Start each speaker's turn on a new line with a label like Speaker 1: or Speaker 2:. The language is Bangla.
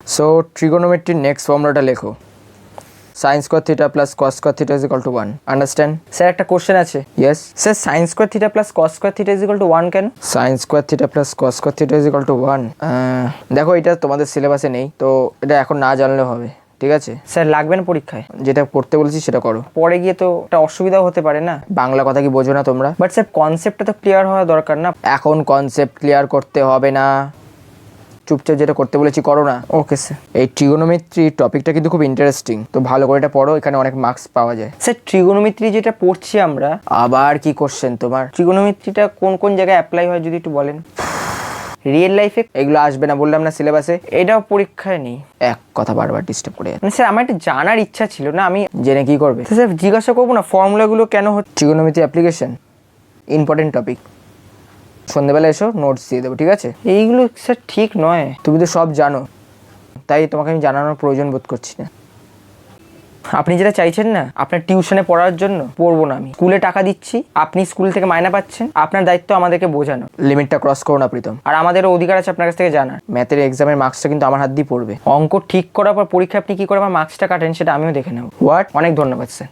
Speaker 1: সো ট্রিগোনোমেট্রির নেক্সট ফর্মুলাটা লেখো, sine square theta plus cos square theta is equal to 1। Understand?
Speaker 2: Sir একটা কোশ্চেন আছে।
Speaker 1: Yes.
Speaker 2: Sir sine square theta plus cos square theta is equal to 1 কেন?
Speaker 1: Sine square theta plus cos square theta is equal to 1। দেখো এটা তোমাদের সিলেবাসে নেই, তো এটা এখন না জানলেও হবে, ঠিক আছে?
Speaker 2: স্যার লাগবে না পরীক্ষায়?
Speaker 1: যেটা পড়তে বলেছি সেটা করো।
Speaker 2: পরে গিয়ে তো একটা অসুবিধাও হতে পারে না।
Speaker 1: বাংলা কথা কি বোঝো না তোমরা?
Speaker 2: বাট স্যার কনসেপ্টটা তো ক্লিয়ার হওয়া দরকার না?
Speaker 1: এখন কনসেপ্ট ক্লিয়ার করতে হবে না, চুপচাপ যেটা করতে বলেছি করো না।
Speaker 2: Okay sir.
Speaker 1: এই ট্রিগোনোমেট্রি টপিকটা কিন্তু খুব ইন্টারেস্টিং, তো ভালো করে এটা পড়ো, এখানে অনেক মার্কস পাওয়া যায়।
Speaker 2: স্যার ট্রিগোনোমেট্রি যেটা পড়ছি আমরা,
Speaker 1: আবার কি কোশ্চেন তোমার?
Speaker 2: ট্রিগোনোমেট্রিটা কোন কোন জায়গায় অ্যাপ্লাই হয় যদি একটু বলেন। রিয়েল লাইফে
Speaker 1: এগুলো আসবে না বললাম না সিলেবাসে?
Speaker 2: এটাও পরীক্ষায় নেই।
Speaker 1: এক কথা বারবার ডিস্টার্ব করে যাচ্ছে।
Speaker 2: মানে স্যার আমার একটা জানার ইচ্ছা ছিল না, আমি
Speaker 1: জেনে কি করবে?
Speaker 2: তো স্যার জিজ্ঞাসা করবো না ফর্মুলাগুলো কেন হচ্ছে।
Speaker 1: ট্রিগোনোমেট্রি অ্যাপ্লিকেশন ইম্পর্টেন্ট টপিক, সন্ধ্যেবেলা এসো, নোটস দিয়ে দেবো, ঠিক আছে?
Speaker 2: এইগুলো স্যার ঠিক নয়।
Speaker 1: তুমি তো সব জানো, তাই তোমাকে আমি জানানোর প্রয়োজন বোধ করছি না।
Speaker 2: আপনি যেটা চাইছেন না আপনার টিউশনে পড়ার জন্য, পড়বো না আমি। স্কুলে টাকা দিচ্ছি, আপনি স্কুল থেকে মাইনা পাচ্ছেন, আপনার দায়িত্ব আমাদেরকে বোঝানো।
Speaker 1: লিমিটটা ক্রস করো না প্রীতম।
Speaker 2: আর আমাদেরও অধিকার আছে আপনার কাছ থেকে জানার।
Speaker 1: ম্যাথের এক্সামের মার্কসটা কিন্তু আমার হাত দিয়ে পড়বে।
Speaker 2: অঙ্ক ঠিক করার পর পরীক্ষা আপনি কি করে আমার মার্কসটা কাটেন সেটা আমিও দেখে নেব।
Speaker 1: হোয়াট?
Speaker 2: অনেক ধন্যবাদ স্যার।